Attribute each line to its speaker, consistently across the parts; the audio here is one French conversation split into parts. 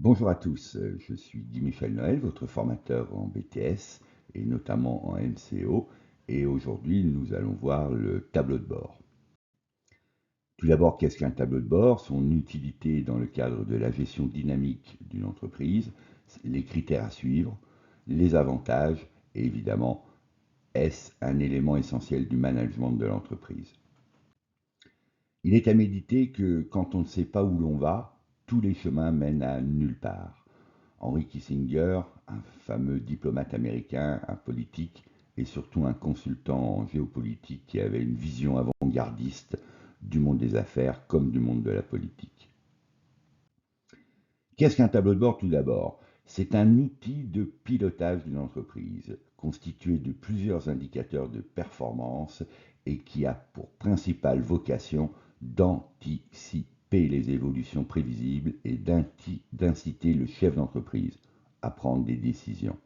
Speaker 1: Bonjour à tous, je suis Guy Michel Noël, votre formateur en BTS et notamment en MCO, et aujourd'hui nous allons voir le tableau de bord. Tout d'abord, qu'est-ce qu'un tableau de bord? Son utilité dans le cadre de la gestion dynamique d'une entreprise, les critères à suivre, les avantages et évidemment, est-ce un élément essentiel du management de l'entreprise? Il est à méditer que quand on ne sait pas où l'on va, tous les chemins mènent à nulle part. Henry Kissinger, un fameux diplomate américain, un politique et surtout un consultant en géopolitique qui avait une vision avant-gardiste du monde des affaires comme du monde de la politique. Qu'est-ce qu'un tableau de bord tout d'abord? C'est un outil de pilotage d'une entreprise constitué de plusieurs indicateurs de performance et qui a pour principale vocation d'anticiper les évolutions prévisibles et d'inciter le chef d'entreprise à prendre des décisions.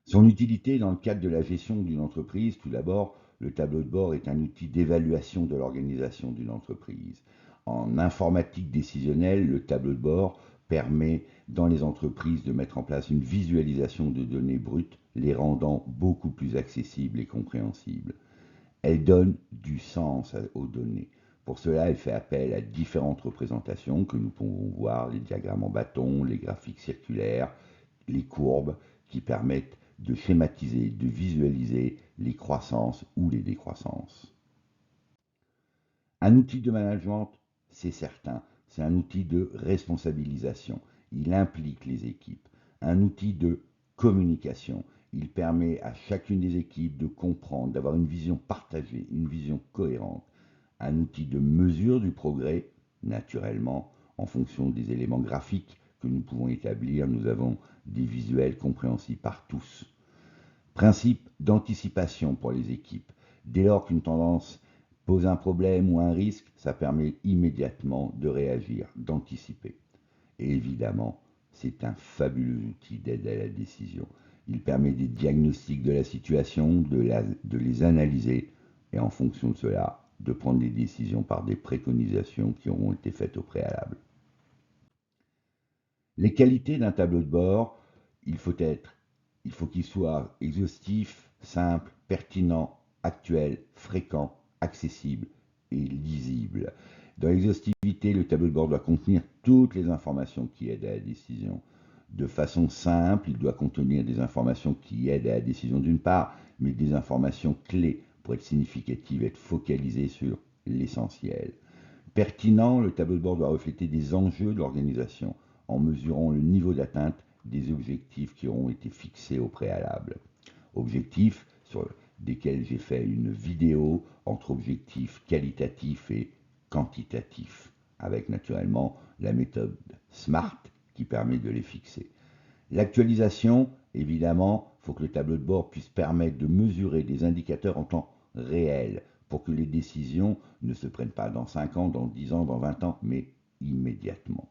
Speaker 1: Son utilité dans le cadre de la gestion d'une entreprise, tout d'abord, le tableau de bord est un outil d'évaluation de l'organisation d'une entreprise. En informatique décisionnelle, le tableau de bord permet dans les entreprises de mettre en place une visualisation de données brutes, les rendant beaucoup plus accessibles et compréhensibles. Elle donne du sens aux données. Pour cela, elle fait appel à différentes représentations que nous pouvons voir, les diagrammes en bâton, les graphiques circulaires, les courbes qui permettent de schématiser, de visualiser les croissances ou les décroissances. Un outil de management, c'est certain, c'est un outil de responsabilisation. Il implique les équipes. Un outil de communication. Il permet à chacune des équipes de comprendre, d'avoir une vision partagée, une vision cohérente. Un outil de mesure du progrès, naturellement, en fonction des éléments graphiques que nous pouvons établir, nous avons des visuels compréhensibles par tous. Principe d'anticipation pour les équipes. Dès lors qu'une tendance pose un problème ou un risque, ça permet immédiatement de réagir, d'anticiper. Et évidemment, c'est un fabuleux outil d'aide à la décision. Il permet des diagnostics de la situation, de les analyser et en fonction de cela, de prendre des décisions par des préconisations qui auront été faites au préalable. Les qualités d'un tableau de bord, il faut qu'il soit exhaustif, simple, pertinent, actuel, fréquent, accessible et lisible. Dans l'exhaustivité, le tableau de bord doit contenir toutes les informations qui aident à la décision. De façon simple, il doit contenir des informations qui aident à la décision d'une part, mais des informations clés pour être significatives, être focalisées sur l'essentiel. Pertinent, le tableau de bord doit refléter des enjeux de l'organisation en mesurant le niveau d'atteinte des objectifs qui auront été fixés au préalable. Objectifs sur desquels j'ai fait une vidéo entre objectifs qualitatifs et quantitatifs, avec naturellement la méthode SMART qui permet de les fixer. L'actualisation, évidemment, il faut que le tableau de bord puisse permettre de mesurer des indicateurs en temps réel pour que les décisions ne se prennent pas dans 5 ans, dans 10 ans, dans 20 ans, mais immédiatement.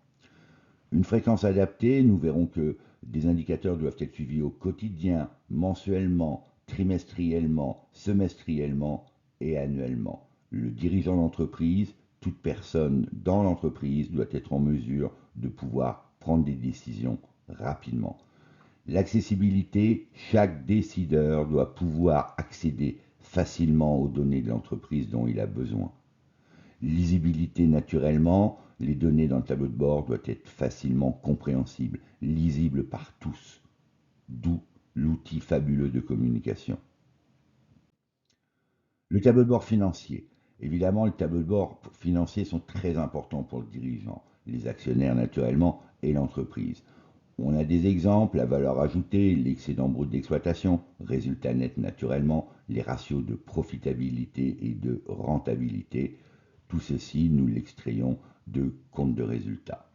Speaker 1: Une fréquence adaptée, nous verrons que des indicateurs doivent être suivis au quotidien, mensuellement, trimestriellement, semestriellement et annuellement. Le dirigeant d'entreprise, toute personne dans l'entreprise doit être en mesure de pouvoir prendre des décisions rapidement. L'accessibilité, chaque décideur doit pouvoir accéder facilement aux données de l'entreprise dont il a besoin. Lisibilité naturellement, les données dans le tableau de bord doivent être facilement compréhensibles, lisibles par tous, d'où l'outil fabuleux de communication. Le tableau de bord financier. Évidemment, les tableaux de bord financiers sont très importants pour le dirigeant, les actionnaires naturellement et l'entreprise. On a des exemples, la valeur ajoutée, l'excédent brut d'exploitation, résultat net naturellement, les ratios de profitabilité et de rentabilité. Tout ceci, nous l'extrayons de compte de résultats.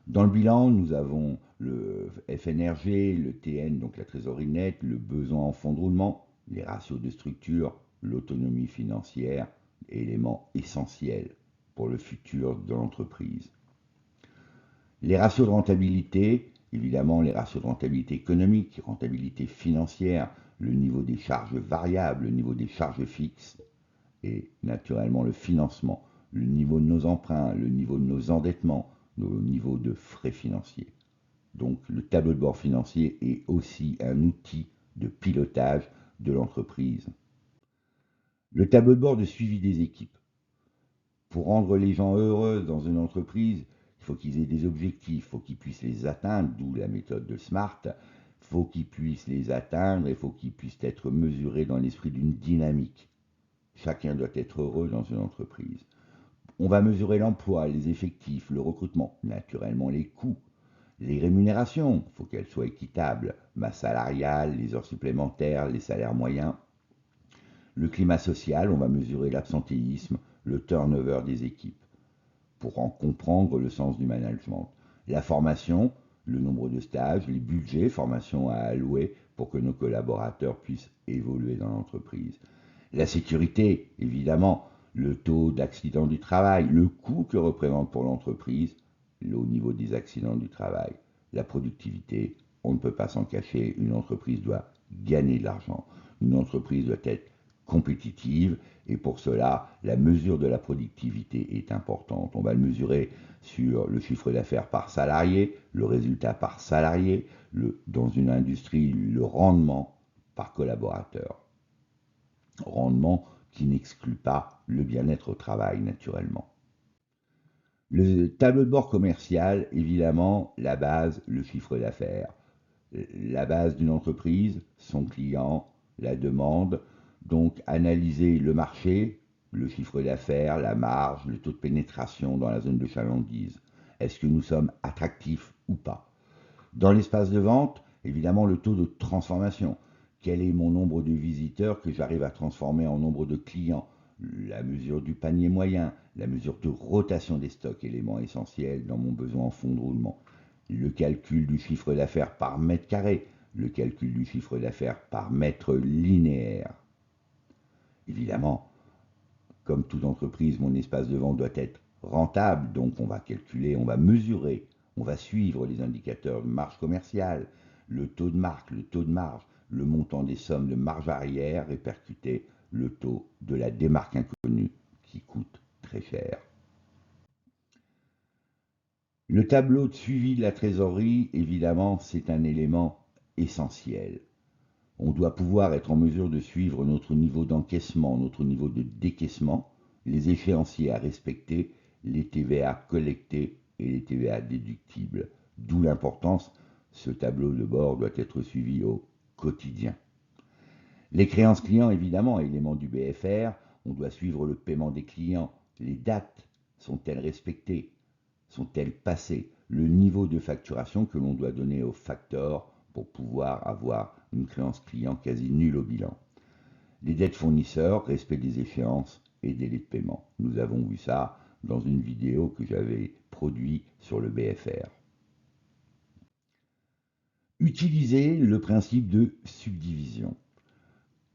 Speaker 1: Dans le bilan, nous avons le FNRG, le TN, donc la trésorerie nette, le besoin en fonds de roulement, les ratios de structure, l'autonomie financière, éléments essentiels pour le futur de l'entreprise. Les ratios de rentabilité, évidemment les ratios de rentabilité économique, rentabilité financière, le niveau des charges variables, le niveau des charges fixes et naturellement le financement, le niveau de nos emprunts, le niveau de nos endettements, nos niveaux de frais financiers. Donc le tableau de bord financier est aussi un outil de pilotage de l'entreprise. Le tableau de bord de suivi des équipes. Pour rendre les gens heureux dans une entreprise, il faut qu'ils aient des objectifs, il faut qu'ils puissent les atteindre, d'où la méthode de SMART. Il faut qu'ils puissent les atteindre et il faut qu'ils puissent être mesurés dans l'esprit d'une dynamique. Chacun doit être heureux dans une entreprise. On va mesurer l'emploi, les effectifs, le recrutement, naturellement les coûts, les rémunérations, il faut qu'elles soient équitables, masse salariale, les heures supplémentaires, les salaires moyens. Le climat social, on va mesurer l'absentéisme, le turnover des équipes, pour en comprendre le sens du management. La formation, le nombre de stages, les budgets, formation à allouer pour que nos collaborateurs puissent évoluer dans l'entreprise. La sécurité, évidemment, le taux d'accident du travail, le coût que représente pour l'entreprise au niveau des accidents du travail. La productivité, on ne peut pas s'en cacher, une entreprise doit gagner de l'argent. Une entreprise doit être compétitive et pour cela, la mesure de la productivité est importante. On va le mesurer sur le chiffre d'affaires par salarié, le résultat par salarié, dans une industrie, le rendement par collaborateur. Rendement qui n'exclut pas le bien-être au travail naturellement. Le tableau de bord commercial, évidemment, la base, le chiffre d'affaires. La base d'une entreprise, son client, la demande. Donc analyser le marché, le chiffre d'affaires, la marge, le taux de pénétration dans la zone de chalandise. Est-ce que nous sommes attractifs ou pas? Dans l'espace de vente, évidemment, le taux de transformation. Quel est mon nombre de visiteurs que j'arrive à transformer en nombre de clients? La mesure du panier moyen, la mesure de rotation des stocks, élément essentiel dans mon besoin en fonds de roulement. Le calcul du chiffre d'affaires par mètre carré, le calcul du chiffre d'affaires par mètre linéaire. Évidemment, comme toute entreprise, mon espace de vente doit être rentable, donc on va calculer, on va mesurer, on va suivre les indicateurs de marge commerciale, le taux de marque, le taux de marge, le montant des sommes de marge arrière répercuté, le taux de la démarque inconnue qui coûte très cher. Le tableau de suivi de la trésorerie, évidemment, c'est un élément essentiel. On doit pouvoir être en mesure de suivre notre niveau d'encaissement, notre niveau de décaissement, les échéanciers à respecter, les TVA collectés et les TVA déductibles. D'où l'importance, ce tableau de bord doit être suivi au quotidien. Les créances clients, évidemment, élément du BFR, on doit suivre le paiement des clients. Les dates sont-elles respectées? Sont-elles passées? Le niveau de facturation que l'on doit donner au facteur pour pouvoir avoir une créance client quasi nulle au bilan. Les dettes fournisseurs, respect des échéances et délais de paiement. Nous avons vu ça dans une vidéo que j'avais produite sur le BFR. Utilisez le principe de subdivision.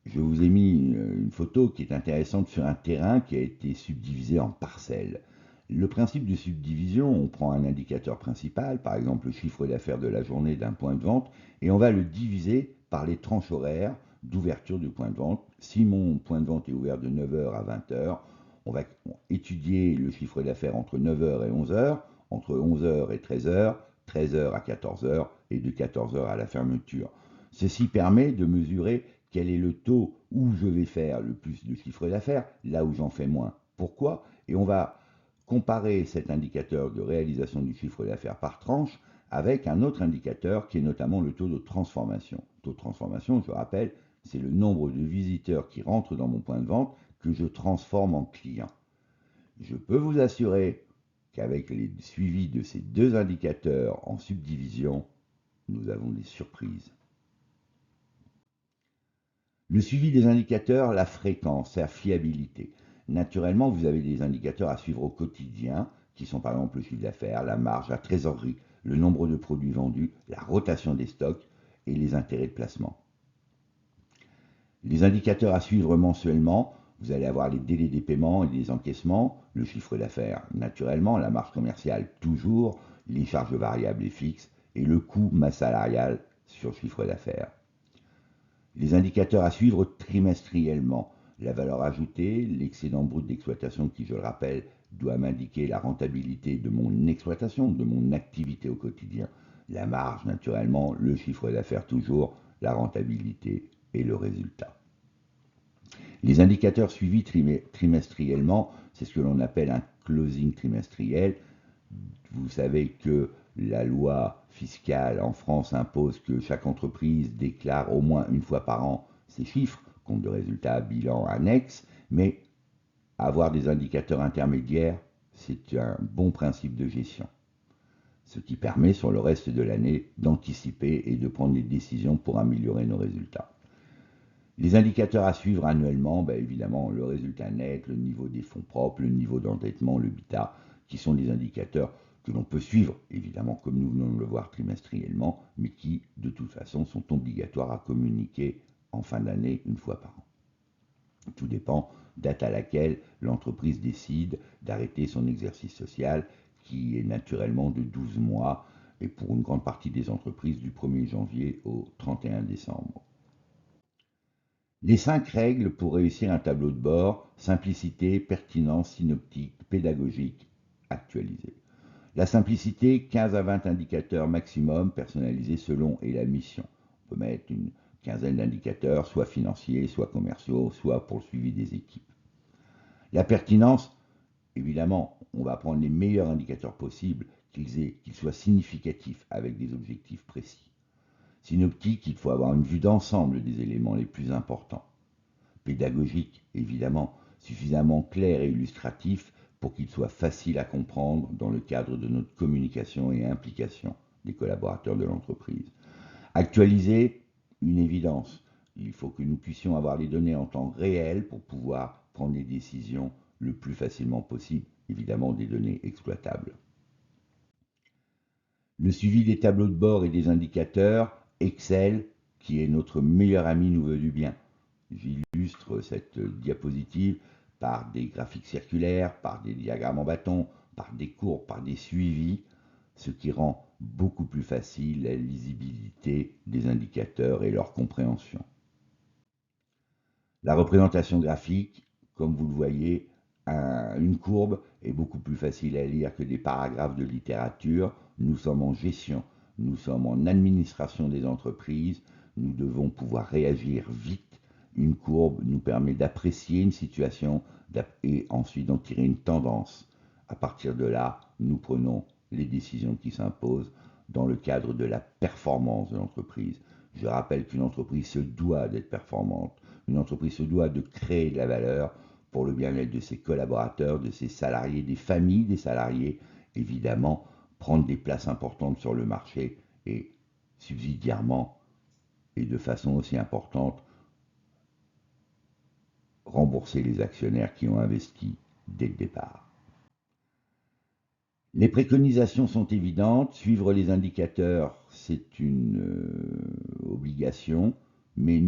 Speaker 1: Je vous ai mis une photo qui est intéressante sur un terrain qui a été subdivisé en parcelles. Le principe de subdivision, on prend un indicateur principal, par exemple le chiffre d'affaires de la journée d'un point de vente, et on va le diviser par les tranches horaires d'ouverture du point de vente. Si mon point de vente est ouvert de 9h à 20h, on va étudier le chiffre d'affaires entre 9h et 11h, entre 11h et 13h, 13h à 14h et de 14h à la fermeture. Ceci permet de mesurer quel est le taux où je vais faire le plus de chiffre d'affaires, là où j'en fais moins. Pourquoi? Et on va comparer cet indicateur de réalisation du chiffre d'affaires par tranche avec un autre indicateur qui est notamment le taux de transformation. Le taux de transformation, je rappelle, c'est le nombre de visiteurs qui rentrent dans mon point de vente que je transforme en clients. Je peux vous assurer qu'avec les suivis de ces deux indicateurs en subdivision, nous avons des surprises. Le suivi des indicateurs, la fréquence, la fiabilité. Naturellement, vous avez des indicateurs à suivre au quotidien, qui sont par exemple le chiffre d'affaires, la marge, la trésorerie, le nombre de produits vendus, la rotation des stocks et les intérêts de placement. Les indicateurs à suivre mensuellement, vous allez avoir les délais des paiements et des encaissements, le chiffre d'affaires naturellement, la marge commerciale toujours, les charges variables et fixes et le coût masse salariale sur chiffre d'affaires. Les indicateurs à suivre trimestriellement, la valeur ajoutée, l'excédent brut d'exploitation qui, je le rappelle, doit m'indiquer la rentabilité de mon exploitation, de mon activité au quotidien. La marge, naturellement, le chiffre d'affaires toujours, la rentabilité et le résultat. Les indicateurs suivis trimestriellement, c'est ce que l'on appelle un closing trimestriel. Vous savez que la loi fiscale en France impose que chaque entreprise déclare au moins une fois par an ses chiffres, compte de résultats, bilan, annexe, mais avoir des indicateurs intermédiaires, c'est un bon principe de gestion, ce qui permet sur le reste de l'année d'anticiper et de prendre des décisions pour améliorer nos résultats. Les indicateurs à suivre annuellement, évidemment, le résultat net, le niveau des fonds propres, le niveau d'endettement, le BITA, qui sont des indicateurs que l'on peut suivre, évidemment, comme nous venons de le voir trimestriellement, mais qui, de toute façon, sont obligatoires à communiquer en fin d'année une fois par an. Tout dépend, date à laquelle l'entreprise décide d'arrêter son exercice social, qui est naturellement de 12 mois, et pour une grande partie des entreprises du 1er janvier au 31 décembre. Les 5 règles pour réussir un tableau de bord: simplicité, pertinence, synoptique, pédagogique, actualisé. La simplicité, 15 à 20 indicateurs maximum personnalisés selon et la mission. On peut mettre une quinzaine d'indicateurs, soit financiers, soit commerciaux, soit pour le suivi des équipes. La pertinence, évidemment, on va prendre les meilleurs indicateurs possibles, qu'ils soient significatifs avec des objectifs précis. Synoptique, il faut avoir une vue d'ensemble des éléments les plus importants. Pédagogique, évidemment, suffisamment clair et illustratif pour qu'il soit facile à comprendre dans le cadre de notre communication et implication des collaborateurs de l'entreprise. Actualiser, une évidence. Il faut que nous puissions avoir les données en temps réel pour pouvoir prendre des décisions le plus facilement possible, évidemment des données exploitables. Le suivi des tableaux de bord et des indicateurs, Excel, qui est notre meilleur ami, nous veut du bien. J'illustre cette diapositive par des graphiques circulaires, par des diagrammes en bâton, par des courbes, par des suivis, ce qui rend beaucoup plus facile la lisibilité des indicateurs et leur compréhension. La représentation graphique, comme vous le voyez, une courbe est beaucoup plus facile à lire que des paragraphes de littérature. Nous sommes en gestion, nous sommes en administration des entreprises, nous devons pouvoir réagir vite. Une courbe nous permet d'apprécier une situation et ensuite d'en tirer une tendance. À partir de là, nous prenons les décisions qui s'imposent dans le cadre de la performance de l'entreprise. Je rappelle qu'une entreprise se doit d'être performante. Une entreprise se doit de créer de la valeur pour le bien-être de ses collaborateurs, de ses salariés, des familles des salariés, évidemment, prendre des places importantes sur le marché et subsidiairement et de façon aussi importante, rembourser les actionnaires qui ont investi dès le départ. Les préconisations sont évidentes, suivre les indicateurs, c'est une obligation, mais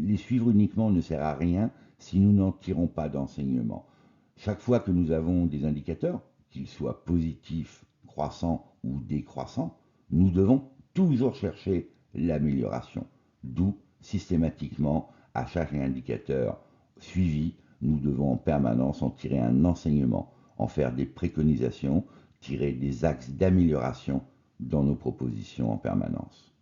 Speaker 1: les suivre uniquement ne sert à rien si nous n'en tirons pas d'enseignement. Chaque fois que nous avons des indicateurs, qu'ils soient positifs, croissants ou décroissants, nous devons toujours chercher l'amélioration. D'où, systématiquement, à chaque indicateur suivi, nous devons en permanence en tirer un enseignement, en faire des préconisations, tirer des axes d'amélioration dans nos propositions en permanence.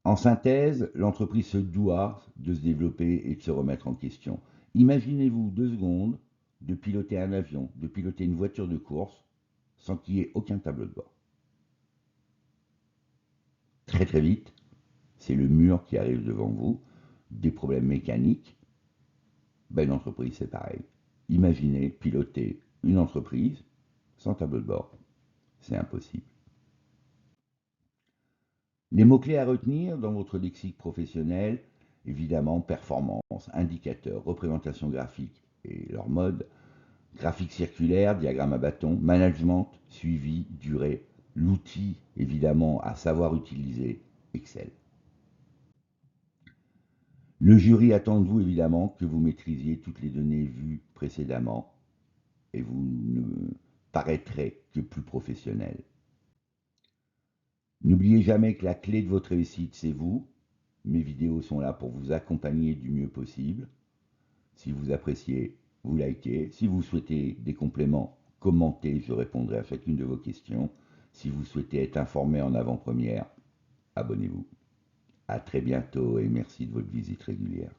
Speaker 1: En synthèse, l'entreprise se doit de se développer et de se remettre en question. Imaginez-vous 2 secondes de piloter un avion, de piloter une voiture de course sans qu'il y ait aucun tableau de bord. Très très vite, c'est le mur qui arrive devant vous, des problèmes mécaniques. Une entreprise, c'est pareil. Imaginez piloter une entreprise sans tableau de bord. C'est impossible. Les mots-clés à retenir dans votre lexique professionnel, évidemment, performance, indicateur, représentation graphique et leur mode, graphique circulaire, diagramme à bâton, management, suivi, durée, l'outil, évidemment, à savoir utiliser, Excel. Le jury attend de vous, évidemment, que vous maîtrisiez toutes les données vues précédemment et vous ne paraîtrez que plus professionnel. N'oubliez jamais que la clé de votre réussite, c'est vous. Mes vidéos sont là pour vous accompagner du mieux possible. Si vous appréciez, vous likez. Si vous souhaitez des compléments, commentez, je répondrai à chacune de vos questions. Si vous souhaitez être informé en avant-première, abonnez-vous. À très bientôt et merci de votre visite régulière.